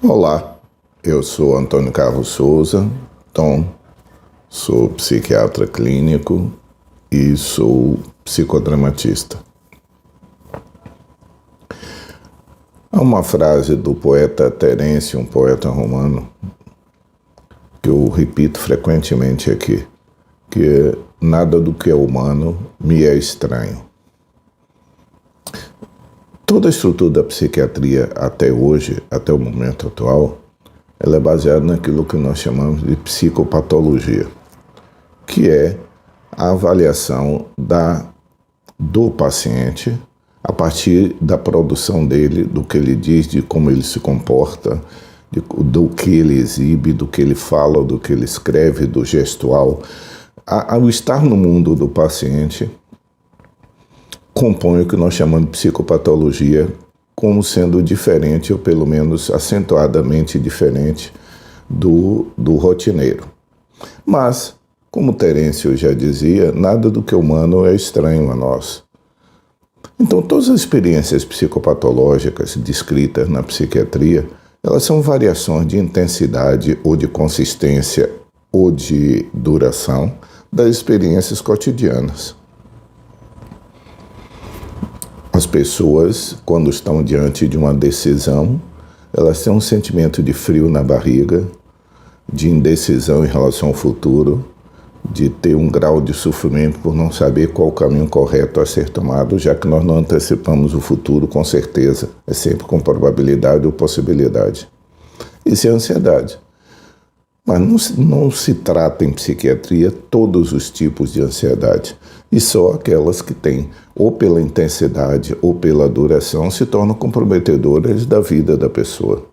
Olá, eu sou Antônio Carlos Souza, sou psiquiatra clínico e sou psicodramatista. Há uma frase do poeta Terêncio, um poeta romano, que eu repito frequentemente aqui, que é: nada do que é humano me é estranho. Toda a estrutura da psiquiatria até hoje, até o momento atual, ela é baseada naquilo que nós chamamos de psicopatologia, que é a avaliação do paciente a partir da produção dele, do que ele diz, de como ele se comporta, do que ele exibe, do que ele fala, do que ele escreve, do gestual. Ao estar no mundo do paciente, compõe o que nós chamamos de psicopatologia como sendo diferente, ou pelo menos acentuadamente diferente do rotineiro. Mas, como Terêncio já dizia, nada do que é humano é estranho a nós. Então, todas as experiências psicopatológicas descritas na psiquiatria, elas são variações de intensidade ou de consistência ou de duração das experiências cotidianas. As pessoas, quando estão diante de uma decisão, elas têm um sentimento de frio na barriga, de indecisão em relação ao futuro, de ter um grau de sofrimento por não saber qual o caminho correto a ser tomado, já que nós não antecipamos o futuro com certeza, é sempre com probabilidade ou possibilidade. Isso é ansiedade. Mas não se trata em psiquiatria todos os tipos de ansiedade, e só aquelas que têm, ou pela intensidade ou pela duração, se tornam comprometedoras da vida da pessoa.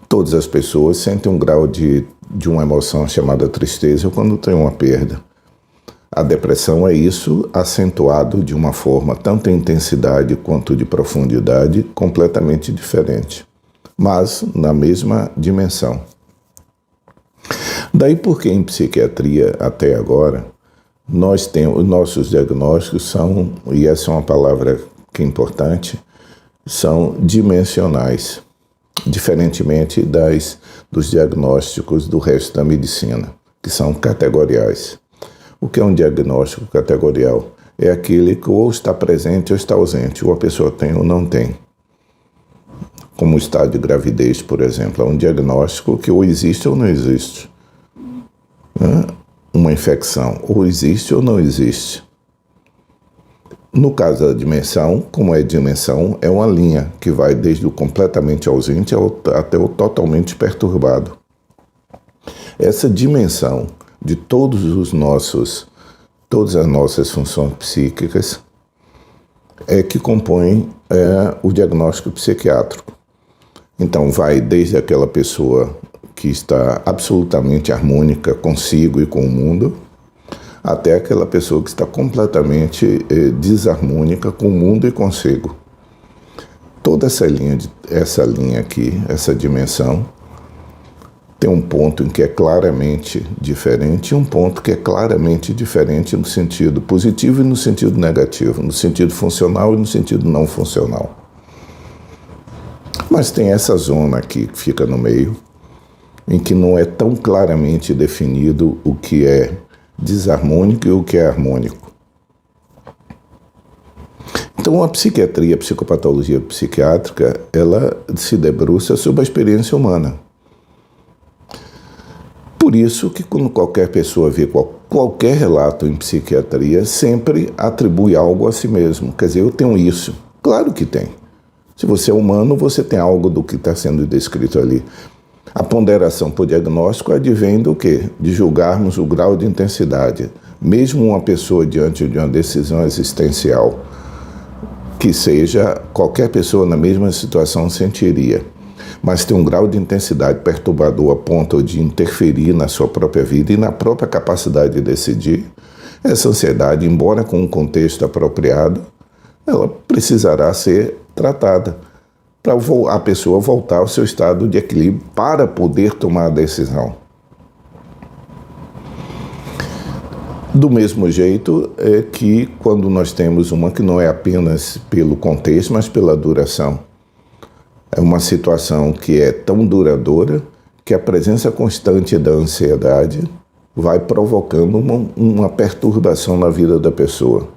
Todas as pessoas sentem um grau de uma emoção chamada tristeza quando tem uma perda. A depressão é isso acentuado de uma forma, tanto em intensidade quanto de profundidade, completamente diferente, mas na mesma dimensão. Daí porque em psiquiatria, até agora, nós temos, os nossos diagnósticos são, e essa é uma palavra que é importante, são dimensionais, diferentemente dos diagnósticos do resto da medicina, que são categoriais. O que é um diagnóstico categorial? É aquele que ou está presente ou está ausente, ou a pessoa tem ou não tem. Como o estado de gravidez, por exemplo, é um diagnóstico que ou existe ou não existe. Uma infecção, ou existe ou não existe. No caso da dimensão, como é dimensão, é uma linha que vai desde o completamente ausente até o totalmente perturbado. Essa dimensão de todas as nossas funções psíquicas é que compõe o diagnóstico psiquiátrico. Então vai desde aquela pessoa que está absolutamente harmônica consigo e com o mundo, até aquela pessoa que está completamente desarmônica com o mundo e consigo. Toda essa linha aqui, essa dimensão, tem um ponto em que é claramente diferente e um ponto que é claramente diferente no sentido positivo e no sentido negativo, no sentido funcional e no sentido não funcional. Mas tem essa zona aqui que fica no meio, em que não é tão claramente definido o que é desarmônico e o que é harmônico. Então a psiquiatria, a psicopatologia psiquiátrica, ela se debruça sobre a experiência humana. Por isso que quando qualquer pessoa vê qualquer relato em psiquiatria, sempre atribui algo a si mesmo. Quer dizer, eu tenho isso. Claro que tem. Se você é humano, você tem algo do que está sendo descrito ali. A ponderação por diagnóstico advém do quê? De julgarmos o grau de intensidade. Mesmo uma pessoa diante de uma decisão existencial, que seja qualquer pessoa na mesma situação sentiria, mas tem um grau de intensidade perturbador a ponto de interferir na sua própria vida e na própria capacidade de decidir, essa ansiedade, embora com um contexto apropriado, ela precisará ser tratada para a pessoa voltar ao seu estado de equilíbrio para poder tomar a decisão. Do mesmo jeito é que quando nós temos uma que não é apenas pelo contexto, mas pela duração, É uma situação que é tão duradoura que a presença constante da ansiedade vai provocando uma perturbação na vida da pessoa.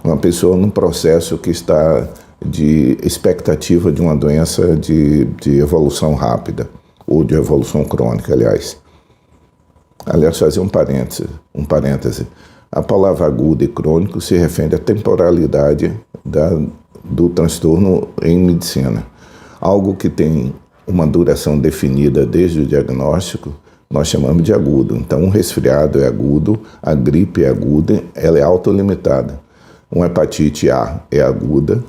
Uma pessoa num processo que está de expectativa de uma doença de evolução rápida, ou de evolução crônica, aliás. Aliás, fazer um parêntese. A palavra agudo e crônico se refere à temporalidade do transtorno em medicina. Algo que tem uma duração definida desde o diagnóstico, nós chamamos de agudo. Então, um resfriado é agudo, a gripe é aguda, ela é autolimitada. Uma hepatite A é aguda,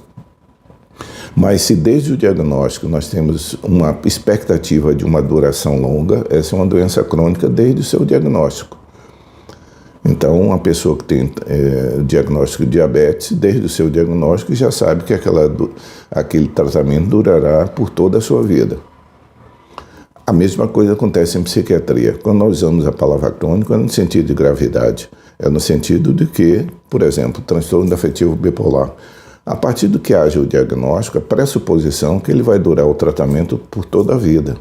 mas se desde o diagnóstico nós temos uma expectativa de uma duração longa, essa é uma doença crônica desde o seu diagnóstico. Então, uma pessoa que tem diagnóstico de diabetes, desde o seu diagnóstico já sabe que aquele tratamento durará por toda a sua vida. A mesma coisa acontece em psiquiatria. Quando nós usamos a palavra crônico, é no sentido de gravidade. É no sentido de que, por exemplo, o transtorno afetivo bipolar. A partir do que haja o diagnóstico, a pressuposição que ele vai durar o tratamento por toda a vida.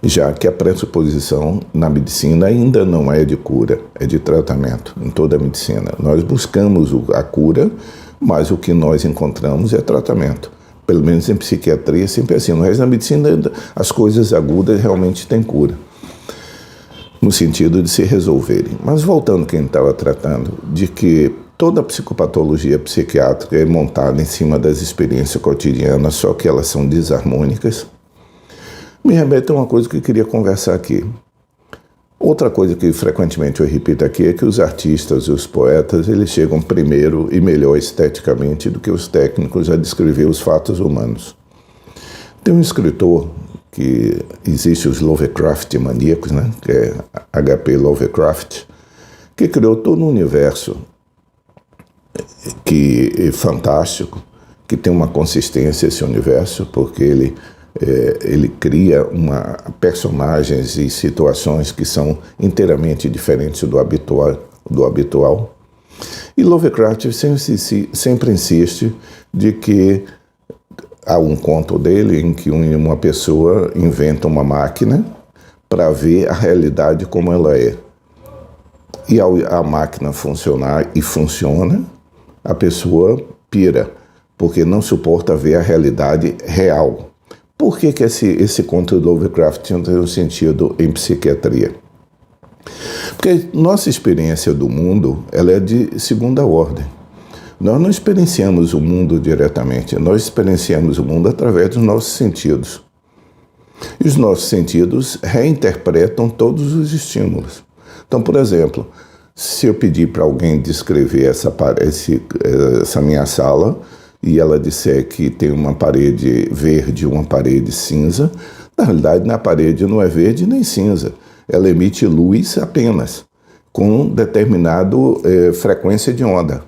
Já que a pressuposição na medicina ainda não é de cura, é de tratamento, em toda a medicina. Nós buscamos a cura, mas o que nós encontramos é tratamento. Pelo menos em psiquiatria, sempre assim. Mas na medicina, as coisas agudas realmente têm cura, no sentido de se resolverem. Mas voltando ao que a gente estava tratando, de que toda a psicopatologia psiquiátrica é montada em cima das experiências cotidianas, só que elas são desarmônicas, me remete a uma coisa que eu queria conversar aqui. Outra coisa que frequentemente eu repito aqui é que os artistas e os poetas, eles chegam primeiro e melhor esteticamente do que os técnicos a descrever os fatos humanos. Tem um escritor que existe, os Lovecraft maníacos, né? Que é H.P. Lovecraft, que criou todo um universo que é fantástico, que tem uma consistência esse universo, porque ele cria personagens e situações que são inteiramente diferentes do habitual. E Lovecraft sempre insiste de que há um conto dele em que uma pessoa inventa uma máquina para ver a realidade como ela é. E ao a máquina funcionar e funciona, a pessoa pira, porque não suporta ver a realidade real. Por que esse conto do Lovecraft não tem um sentido em psiquiatria? Porque nossa experiência do mundo, ela é de segunda ordem. Nós não experienciamos o mundo diretamente, nós experienciamos o mundo através dos nossos sentidos. E os nossos sentidos reinterpretam todos os estímulos. Então, por exemplo, se eu pedir para alguém descrever essa minha sala, e ela disser que tem uma parede verde e uma parede cinza, na realidade, na parede não é verde nem cinza. Ela emite luz apenas, com determinada frequência de onda.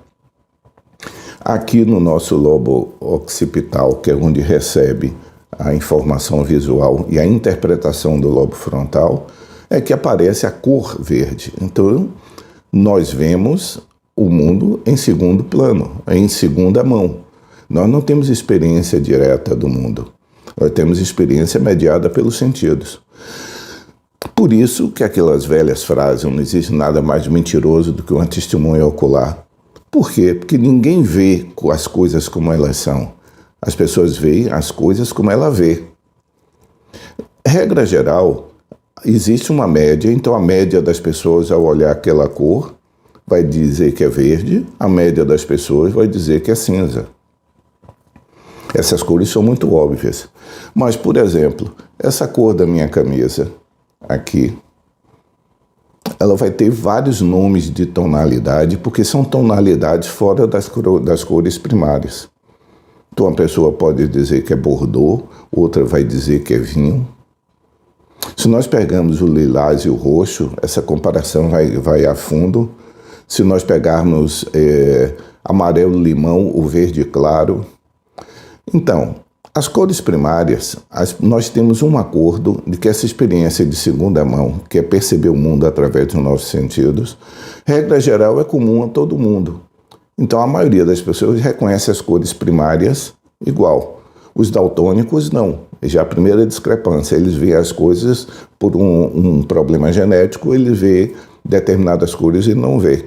Aqui no nosso lobo occipital, que é onde recebe a informação visual e a interpretação do lobo frontal, é que aparece a cor verde. Então, nós vemos o mundo em segundo plano, em segunda mão. Nós não temos experiência direta do mundo. Nós temos experiência mediada pelos sentidos. Por isso que aquelas velhas frases, não existe nada mais mentiroso do que uma testemunha ocular. Por quê? Porque ninguém vê as coisas como elas são. As pessoas veem as coisas como ela vê. Regra geral, existe uma média, então a média das pessoas ao olhar aquela cor vai dizer que é verde, a média das pessoas vai dizer que é cinza. Essas cores são muito óbvias. Mas, por exemplo, essa cor da minha camisa aqui, ela vai ter vários nomes de tonalidade, porque são tonalidades fora das cores primárias. Então, uma pessoa pode dizer que é bordô, outra vai dizer que é vinho. Se nós pegamos o lilás e o roxo, essa comparação vai a fundo. Se nós pegarmos amarelo-limão, o verde claro. Então, as cores primárias, nós temos um acordo de que essa experiência de segunda mão, que é perceber o mundo através dos nossos sentidos, regra geral é comum a todo mundo. Então, a maioria das pessoas reconhece as cores primárias igual. Os daltônicos não. Já a primeira discrepância, eles veem as coisas por um problema genético, ele vê determinadas cores e não vê.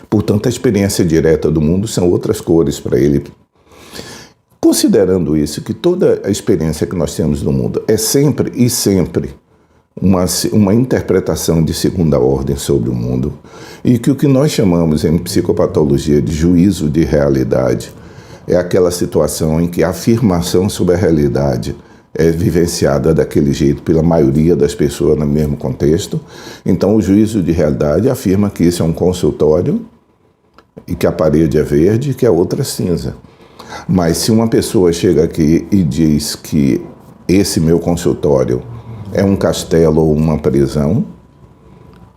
Portanto, a experiência direta do mundo são outras cores para ele. Considerando isso, que toda a experiência que nós temos no mundo é sempre uma interpretação de segunda ordem sobre o mundo, e que o que nós chamamos em psicopatologia de juízo de realidade é aquela situação em que a afirmação sobre a realidade é vivenciada daquele jeito pela maioria das pessoas no mesmo contexto. Então, o juízo de realidade afirma que isso é um consultório e que a parede é verde e que a outra é cinza. Mas se uma pessoa chega aqui e diz que esse meu consultório é um castelo ou uma prisão,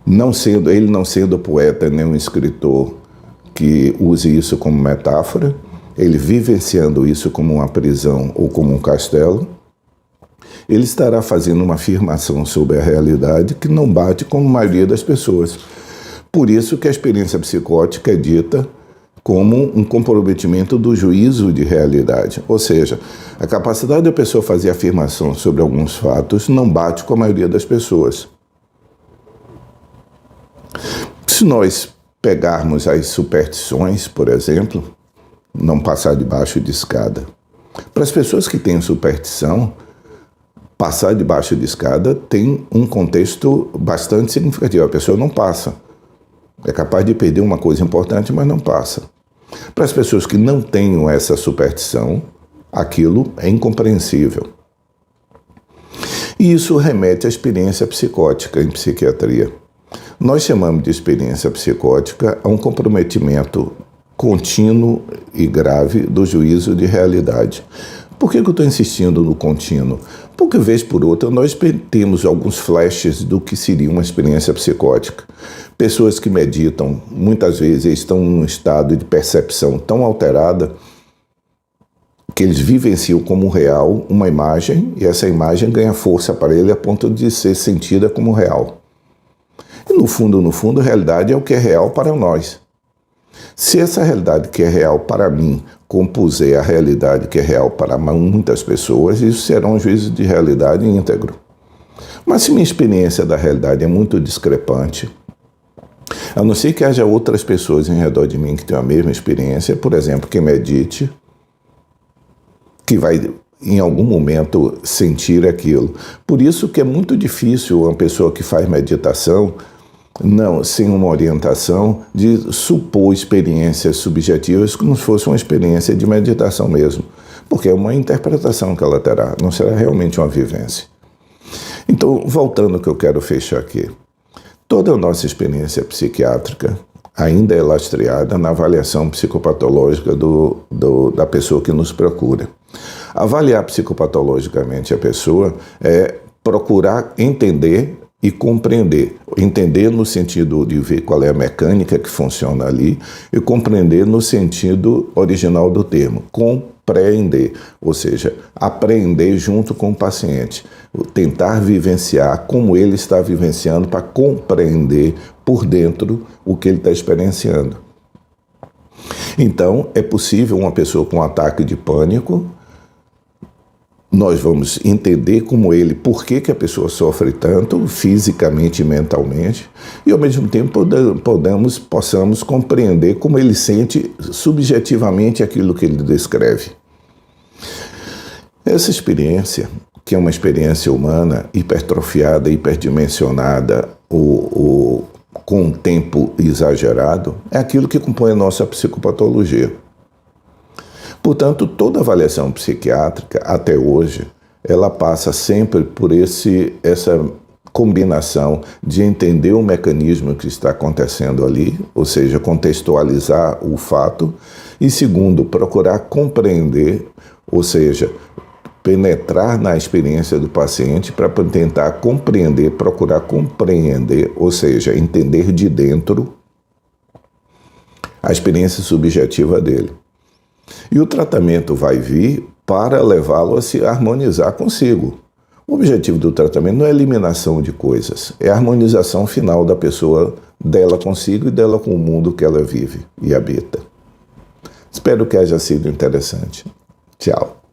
ele não sendo poeta nem um escritor que use isso como metáfora, ele vivenciando isso como uma prisão ou como um castelo, ele estará fazendo uma afirmação sobre a realidade que não bate com a maioria das pessoas. Por isso que a experiência psicótica é dita como um comprometimento do juízo de realidade. Ou seja, a capacidade da pessoa fazer afirmação sobre alguns fatos não bate com a maioria das pessoas. Se nós pegarmos as superstições, por exemplo, não passar debaixo de escada. Para as pessoas que têm superstição, passar debaixo de escada tem um contexto bastante significativo. A pessoa não passa. É capaz de perder uma coisa importante, mas não passa. Para as pessoas que não tenham essa superstição, aquilo é incompreensível. E isso remete à experiência psicótica em psiquiatria. Nós chamamos de experiência psicótica a um comprometimento contínuo e grave do juízo de realidade. Por que eu estou insistindo no contínuo? Porque, vez por outra, nós temos alguns flashes do que seria uma experiência psicótica. Pessoas que meditam, muitas vezes, estão num estado de percepção tão alterada que eles vivenciam como real uma imagem, e essa imagem ganha força para ele a ponto de ser sentida como real. E, no fundo, a realidade é o que é real para nós. Se essa realidade que é real para mim compuser a realidade que é real para muitas pessoas, isso será um juízo de realidade íntegro. Mas se minha experiência da realidade é muito discrepante, a não ser que haja outras pessoas em redor de mim que tenham a mesma experiência, por exemplo, quem medite, que vai em algum momento sentir aquilo. Por isso que é muito difícil uma pessoa que faz meditação, sem uma orientação, de supor experiências subjetivas como se fosse uma experiência de meditação mesmo, porque é uma interpretação que ela terá, não será realmente uma vivência. Então, voltando ao que eu quero fechar aqui, toda a nossa experiência psiquiátrica ainda é lastreada na avaliação psicopatológica da pessoa que nos procura. Avaliar psicopatologicamente a pessoa é procurar entender e compreender. Entender no sentido de ver qual é a mecânica que funciona ali e compreender no sentido original do termo, compreender, ou seja, aprender junto com o paciente, tentar vivenciar como ele está vivenciando para compreender por dentro o que ele está experienciando. Então, é possível uma pessoa com um ataque de pânico, nós vamos entender por que a pessoa sofre tanto, fisicamente e mentalmente, e ao mesmo tempo possamos compreender como ele sente subjetivamente aquilo que ele descreve. Essa experiência, que é uma experiência humana hipertrofiada, hiperdimensionada, com um tempo exagerado, é aquilo que compõe a nossa psicopatologia. Portanto, toda avaliação psiquiátrica, até hoje, ela passa sempre por essa combinação de entender o mecanismo que está acontecendo ali, ou seja, contextualizar o fato, e segundo, procurar compreender, ou seja, penetrar na experiência do paciente para tentar compreender, procurar compreender, ou seja, entender de dentro a experiência subjetiva dele. E o tratamento vai vir para levá-lo a se harmonizar consigo. O objetivo do tratamento não é a eliminação de coisas, é a harmonização final da pessoa, dela consigo e dela com o mundo que ela vive e habita. Espero que haja sido interessante. Tchau.